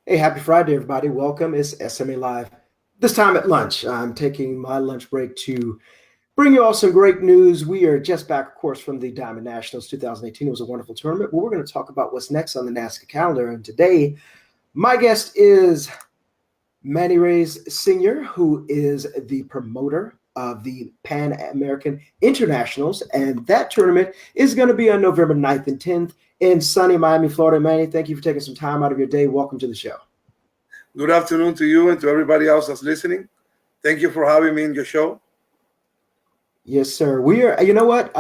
Hey, happy Friday, everybody. Welcome. It's SMA Live. This time at lunch, I'm taking my lunch break to bring you all some great news. We are just back, of course, from the Diamond Nationals 2018. It was a wonderful tournament. But we're going to talk about what's next on the NASCAR calendar. And today, my guest is Manny Reyes Sr., who is the promoter of the Pan American Internationals. And that tournament is going to be on November 9th and 10th in sunny Miami, Florida. Manny, thank you for taking some time out of your day. Welcome to the show. Good afternoon to you and to everybody else that's listening. Thank you for having me in your show. Yes, sir. We are, you know what?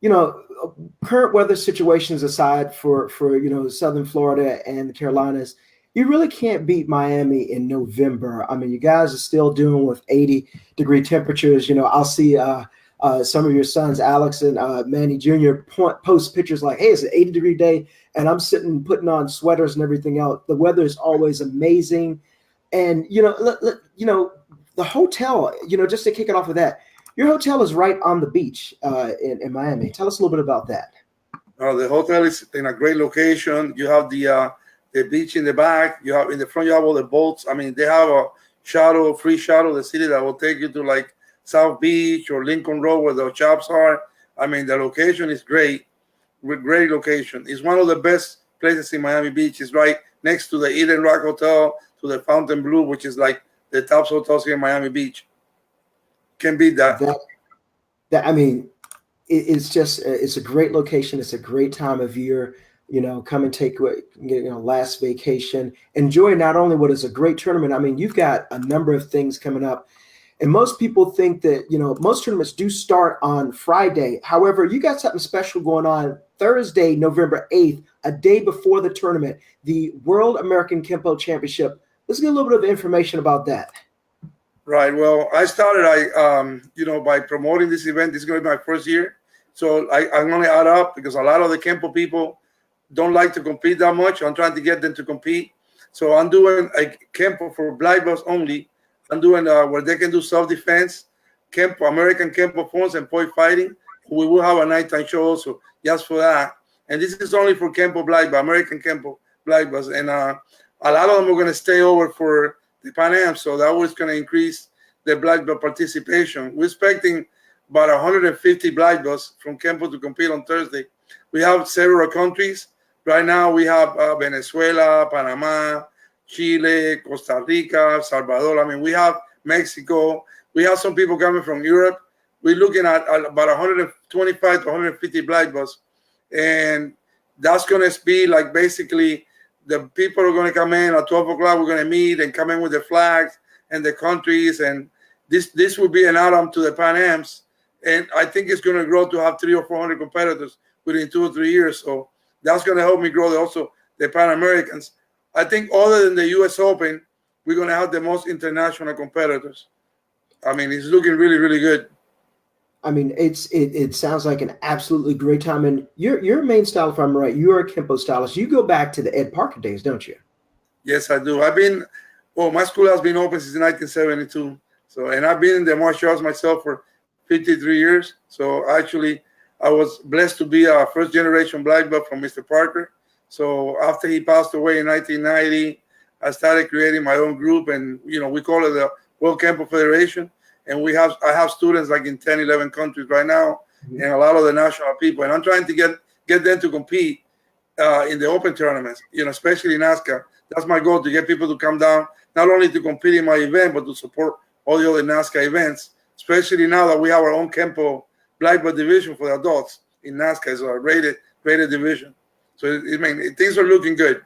You know, current weather situations aside for Southern Florida and the Carolinas, you really can't beat Miami in November. I mean, you guys are still dealing with 80-degree temperatures. I'll see some of your sons, Alex and Manny Jr., post pictures like, "Hey, it's an 80-degree day," and I'm sitting putting on sweaters and everything else. The weather is always amazing, and the hotel. Just to kick it off with that. Your hotel is right on the beach in Miami. Tell us a little bit about that. The hotel is in a great location. You have the beach in the back. You have in the front. You have all the boats. I mean, they have a free shuttle, the city that will take you to like South Beach or Lincoln Road where the shops are. I mean, the location is great. Great location. It's one of the best places in Miami Beach. It's right next to the Eden Rock Hotel, to the Fountain Blue, which is like the top hotels here in Miami Beach. Can beat that. I mean, it's a great location. It's a great time of year. Come and take last vacation. Enjoy not only what is a great tournament. I mean, you've got a number of things coming up. And most people think that, most tournaments do start on Friday. However, you got something special going on Thursday, November 8th, a day before the tournament, the World American Kempo Championship. Let's get a little bit of information about that. Right. Well, I started, by promoting this event. This is going to be my first year. So I'm going to add up because a lot of the Kempo people don't like to compete that much. I'm trying to get them to compete. So I'm doing a Kempo for black belts only. I'm doing where they can do self-defense, Kempo, American Kempo forms and point fighting. We will have a nighttime show also just for that. And this is only for Kempo black belt, American Kempo black belts. And a lot of them are going to stay over for the Pan Am, so that was going to increase the black belt participation. We're expecting about 150 black belts from Kempo to compete on Thursday. We have several countries. Right now we have Venezuela, Panama, Chile, Costa Rica, Salvador. I mean, we have Mexico. We have some people coming from Europe. We're looking at about 125 to 150 black belts. And that's going to be like basically the people are going to come in at 12 o'clock. We're going to meet and come in with the flags and the countries. And this will be an add-on to the Pan Ams. And I think it's going to grow to have 300 or 400 competitors within 2 or 3 years. So that's going to help me grow also the Pan Americans. I think other than the U.S. Open, we're going to have the most international competitors. I mean, it's looking really, really good. I mean, it sounds like an absolutely great time. And your main style, if I'm right, you're a Kempo stylist. You go back to the Ed Parker days, don't you? Yes, I do. My school has been open since 1972. So, and I've been in the martial arts myself for 53 years. So actually, I was blessed to be a first generation black belt from Mr. Parker. So after he passed away in 1990, I started creating my own group, and we call it the World Kempo Federation. And I have students like in 10, 11 countries right now, and a lot of the national people. And I'm trying to get them to compete in the open tournaments, especially in NASCAR. That's my goal, to get people to come down, not only to compete in my event, but to support all the other NASCAR events, especially now that we have our own Kempo black belt division for the adults in NASCAR. It's a rated division. So things are looking good.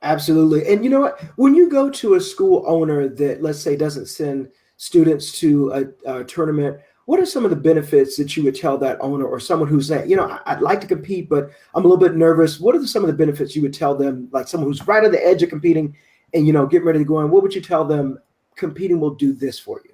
Absolutely. And you know what? When you go to a school owner that, let's say, doesn't send students to a tournament, what are some of the benefits that you would tell that owner, or someone who's saying, I'd like to compete, but I'm a little bit nervous? What are some of the benefits you would tell them, like someone who's right on the edge of competing and, getting ready to go in? What would you tell them competing will do this for you?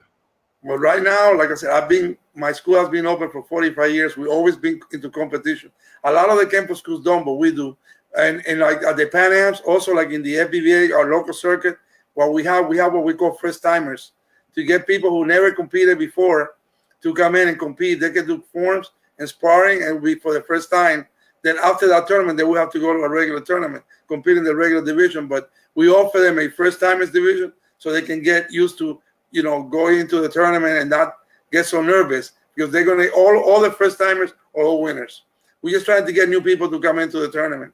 Well, right now, like I said, my school has been open for 45 years. We've always been into competition. A lot of the campus schools don't, but we do. And like at the Pan Ams, also like in the FBVA, our local circuit, we have what we call first timers, to get people who never competed before to come in and compete. They can do forms and sparring, and for the first time, Then after that tournament, they will have to go to a regular tournament, compete in the regular division. But we offer them a first-timers division so they can get used to, going into the tournament and not get so nervous, because they're going to all the first-timers are all winners. We're just trying to get new people to come into the tournament.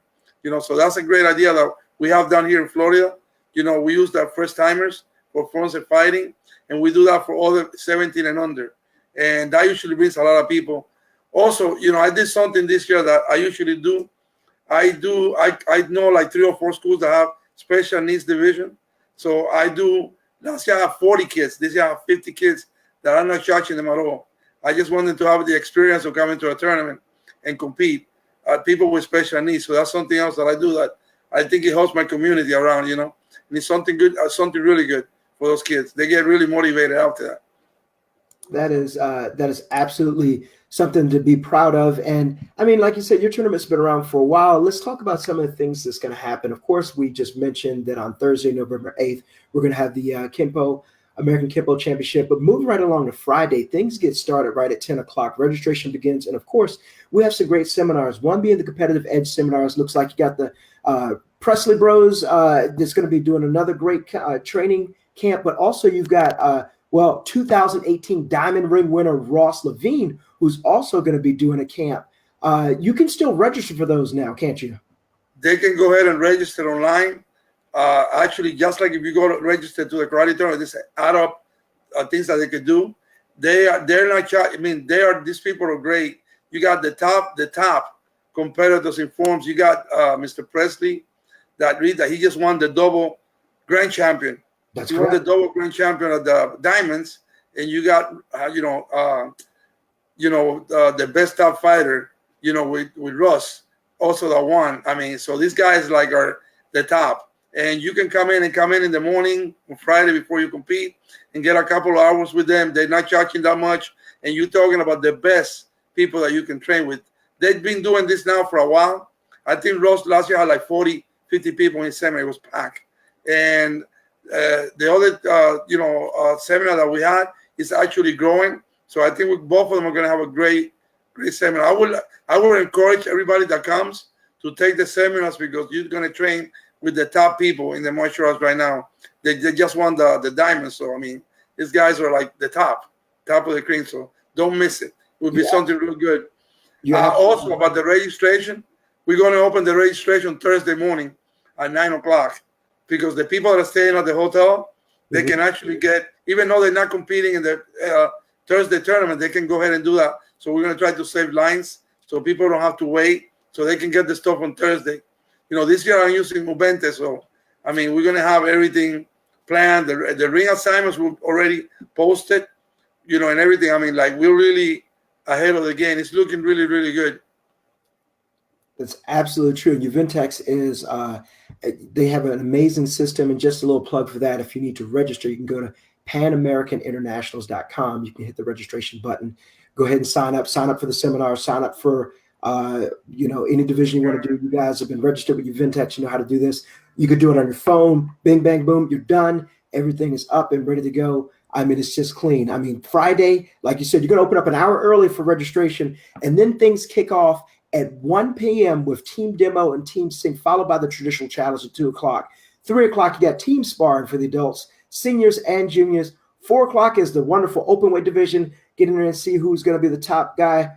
So that's a great idea that we have done here in Florida. We use the first-timers for frontier fighting, and we do that for all the 17 and under. And that usually brings a lot of people. Also, I did something this year that I usually do. I know like 3 or 4 schools that have special needs division. So last year I have 40 kids. This year I have 50 kids that I'm not charging them at all. I just want them to have the experience of coming to a tournament and compete. People with special needs. So that's something else that I do that I think it helps my community around, And it's something good, something really good for those kids. They get really motivated after that. That is absolutely something to be proud of. And I mean, like you said, your tournament's been around for a while. Let's talk about some of the things that's going to happen. Of course, we just mentioned that on Thursday, November 8th, we're going to have the American Kempo Championship. But moving right along to Friday, things get started right at 10 o'clock. Registration begins. And of course, we have some great seminars, one being the Competitive Edge seminars. Looks like you got the Presley Bros that's going to be doing another great training camp. But also you've got 2018 Diamond Ring winner Ross Levine, who's also going to be doing a camp. You can still register for those now, can't you? They can go ahead and register online. Actually, just like if you go to register to the karate tournament, this add up things that they could do. They're not. These people are great. You got the top competitors in forms. You got Mr. Presley, that he just won the double grand champion. That's he won the double grand champion of the Diamonds, and you got the best top fighter, with Russ, also that won. I mean, so these guys are the top, and you can come in in the morning on Friday before you compete and get a couple of hours with them. They're not charging that much, and you're talking about the best people that you can train with. They've been doing this now for a while. I think Ross last year had like 40, 50 people in his seminar. It was packed, and the other seminar that we had is actually growing. So I think both of them are going to have a great seminar. I would encourage everybody that comes to take the seminars, because you're going to train with the top people in the martial arts right now. They just won the Diamonds. So, I mean, these guys are like the top of the cream. So don't miss it. It would be something real good. Also, about the registration, we're going to open the registration Thursday morning at 9 o'clock, because the people that are staying at the hotel, they can actually get, even though they're not competing in the Thursday tournament, they can go ahead and do that. So we're going to try to save lines so people don't have to wait, so they can get the stuff on Thursday. This year I'm using Ubente, so I mean, we're going to have everything planned. The ring assignments were already posted, and everything. I mean, we're really ahead of the game. It's looking really, really good. That's absolutely true. Uventex is they have an amazing system, and just a little plug for that. If you need to register, you can go to PanAmericanInternationals.com. You can hit the registration button. Go ahead and sign up for the seminar, sign up for any division you want to do. You guys have been registered with Uventex. You know how to do this. You could do it on your phone. Bing, bang, boom. You're done. Everything is up and ready to go. I mean, it's just clean. I mean, Friday, like you said, you're going to open up an hour early for registration, and then things kick off at 1 p.m. with team demo and team sync, followed by the traditional challenge at 2 o'clock. 3 o'clock, you got team sparring for the adults, seniors and juniors. 4 o'clock is the wonderful open weight division. Get in there and see who's going to be the top guy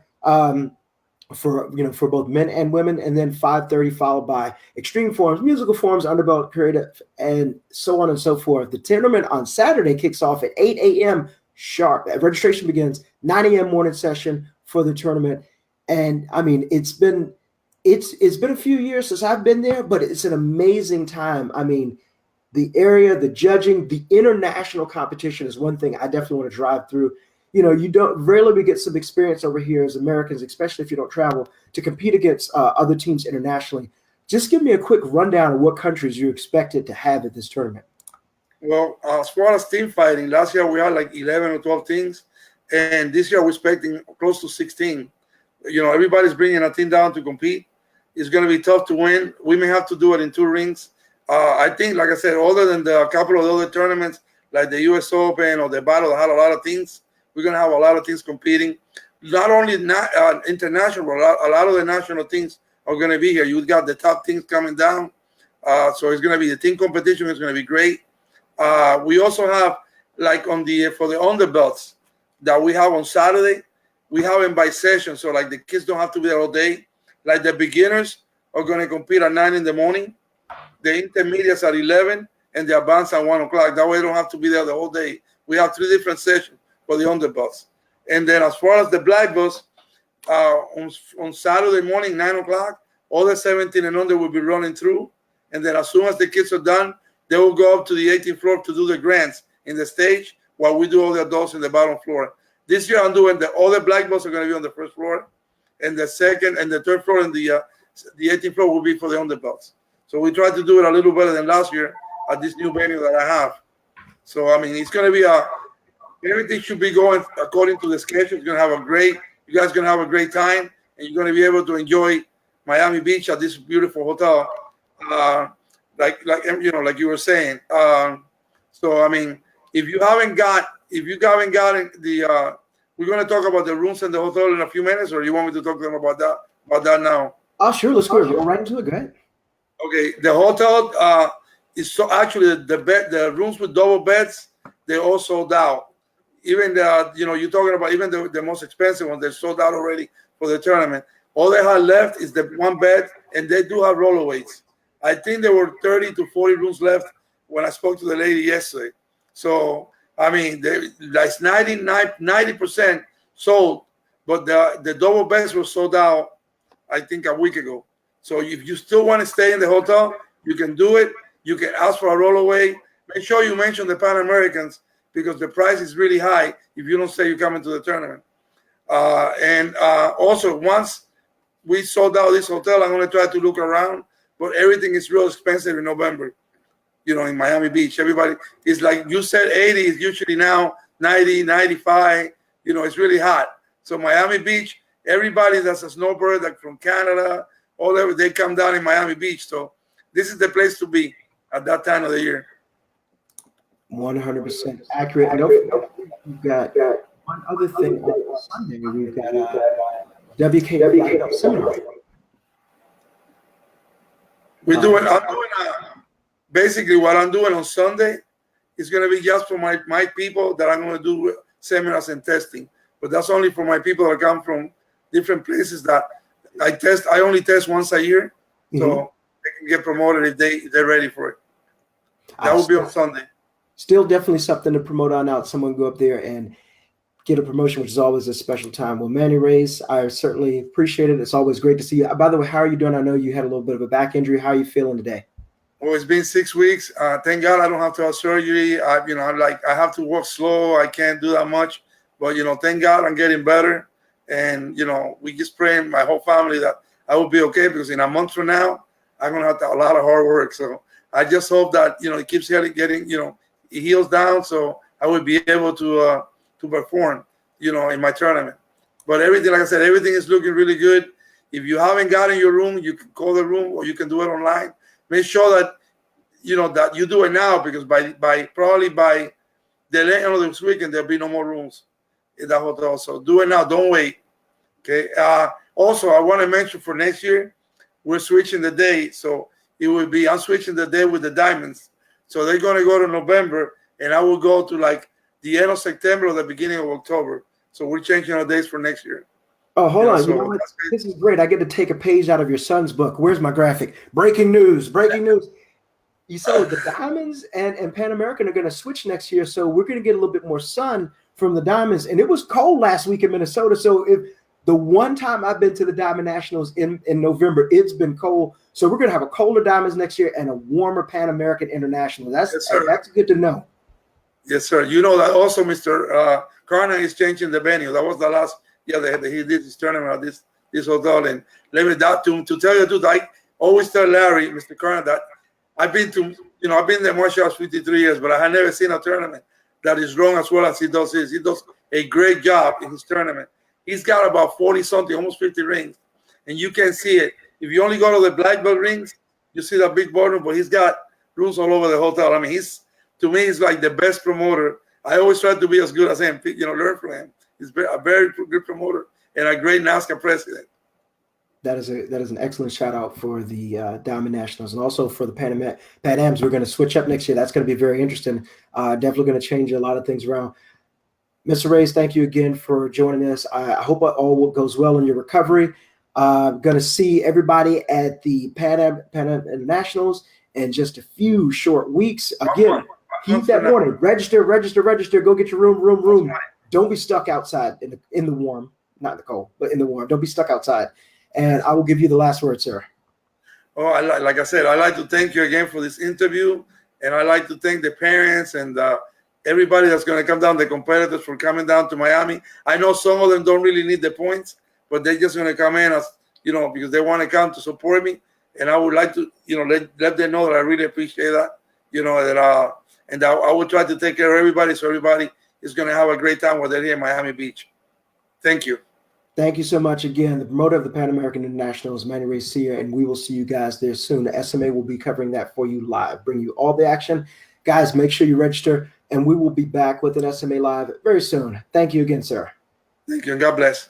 for both men and women. And then 5:30 followed by extreme forms, musical forms, underbelt, creative, and so on and so forth. The tournament on Saturday kicks off at 8 a.m. sharp. Registration begins 9 a.m. morning session for the tournament. And I mean, it's been a few years since I've been there, but it's an amazing time. I mean, the area, the judging, the international competition is one thing I definitely want to drive through. Rarely we get some experience over here as Americans, especially if you don't travel, to compete against other teams internationally. Just give me a quick rundown of what countries you expected to have at this tournament. Well, as far as team fighting, last year we had like 11 or 12 teams, and this year we're expecting close to 16. Everybody's bringing a team down to compete. It's going to be tough to win. We may have to do it in 2 rings. I think, like I said, other than a couple of other tournaments, like the U.S. Open or the Battle that had a lot of teams, we're going to have a lot of teams competing. Not only international, but a lot of the national teams are going to be here. You got the top teams coming down. So it's going to be the team competition is going to be great. We also have like for the underbelts that we have on Saturday, we have them by session. So like the kids don't have to be there all day. Like the beginners are going to compete at 9 in the morning, the intermediates at 11, and the advanced at 1 o'clock. That way they don't have to be there the whole day. We have 3 different sessions for the underbelts. And then as far as the black belts, on Saturday morning, 9 o'clock, all the 17 and under will be running through. And then as soon as the kids are done, they will go up to the 18th floor to do the grants in the stage while we do all the adults in the bottom floor. This year I'm doing all the black belts are going to be on the first floor, and the second and the third floor and the 18th floor will be for the underbelts. So we tried to do it a little better than last year at this new venue that I have. So, I mean, it's going to be everything should be going according to the schedule. It's going to have you guys going to have a great time, and you're going to be able to enjoy Miami Beach at this beautiful hotel. Like you were saying. So I mean, if you haven't gotten the, we're going to talk about the rooms in the hotel in a few minutes, or you want me to talk to them about that now? Oh, sure. Let's go right into it. Go ahead. Okay, the hotel is so actually the rooms with double beds, they all sold out. Even you're talking about even the most expensive ones, they're sold out already for the tournament. All they have left is the 1 bed, and they do have rollerweights. I think there were 30 to 40 rooms left when I spoke to the lady yesterday. So, I mean, that's 90% sold, but the double beds were sold out, I think, a week ago. So if you still want to stay in the hotel, you can do it. You can ask for a rollaway. Make sure you mention the Pan Americans because the price is really high if you don't say you're coming to the tournament. And also, once we sold out this hotel, I'm going to try to look around. But everything is real expensive in November, in Miami Beach. Everybody is like you said, 80 is usually now 90, 95. It's really hot. So Miami Beach, everybody that's a snowbird, like from Canada, all over, they come down in Miami Beach. So this is the place to be at that time of the year. 100% accurate. And we've got one other thing on Sunday. We've got WK seminar. Basically what I'm doing on Sunday is going to be just for my people that I'm going to do seminars and testing. But that's only for my people that come from different places that I test. I only test once a year, so they can get promoted if they're ready for it. That will be on Sunday. Still definitely something to promote on out. Someone go up there and get a promotion, which is always a special time. Well, Manny Reyes, I certainly appreciate it. It's always great to see you. By the way, how are you doing? I know you had a little bit of a back injury. How are you feeling today? Well, it's been 6 weeks. Thank God I don't have to have surgery. I have to walk slow. I can't do that much. But, thank God I'm getting better. And, we just pray, my whole family, that I will be okay because in a month from now, I'm going to have a lot of hard work. So I just hope that, it keeps getting, it heals down so I will be able to perform, in my tournament. But everything, like I said, everything is looking really good. If you haven't gotten your room, you can call the room or you can do it online. Make sure that, that you do it now because probably by the end of this weekend, there'll be no more rooms in that hotel. So do it now. Don't wait. Okay. Also, I want to mention for next year, we're switching the day. So I'm switching the day with the Diamonds. So they're going to go to November and I will go to like the end of September or the beginning of October. So we're changing our dates for next year. Oh, hold on. So this is great. I get to take a page out of your son's book. Where's my graphic? Breaking news. You said the Diamonds and Pan American are going to switch next year. So we're going to get a little bit more sun from the Diamonds. And it was cold last week in Minnesota. So if the one time I've been to the Diamond Nationals in November, it's been cold. So we're going to have a colder Diamonds next year and a warmer Pan American International. That's good to know. Yes, sir. You know that also Mr. Carnan is changing the venue. That was the last year that he did his tournament at this hotel. And let me to tell you the truth, I always tell Larry, Mr. Carnan, that I've been there martial arts 53 years, but I have never seen a tournament that is run as well as he does his. He does a great job in his tournament. He's got about 40-something, almost 50 rings, and you can see it. If you only go to the black belt rings, you see that big ballroom, but he's got rooms all over the hotel. I mean, to me, he's like the best promoter. I always try to be as good as him, learn from him. He's a very good promoter and a great NASCAR president. That is an excellent shout out for the Diamond Nationals and also for the Pan Ams. We're going to switch up next year. That's going to be very interesting. Definitely going to change a lot of things around. Mr. Reyes, thank you again for joining us. I hope all goes well in your recovery. Going to see everybody at the Pan Am Nationals in just a few short weeks. Again, keep that warning. Register. Go get your room. Don't be stuck outside in the warm, not in the cold, but in the warm. Don't be stuck outside. And I will give you the last word, sir. Oh, like I said, I'd like to thank you again for this interview. And I'd like to thank the parents and everybody that's going to come down, the competitors, for coming down to Miami. I know some of them don't really need the points, but they're just going to come in, as you know, because they want to come to support me. And I would like to, you know, let them know that I really appreciate that, you know, that and I will try to take care of everybody, so everybody is going to have a great time while they're here in Miami Beach. Thank you. Thank you so much again. The promoter of the Pan American International is Manny Reyes, and we will see you guys there soon. The SMA will be covering that for you live, bring you all the action. Guys, make sure you register, and we will be back with an SMA Live very soon. Thank you again, sir. Thank you, and God bless.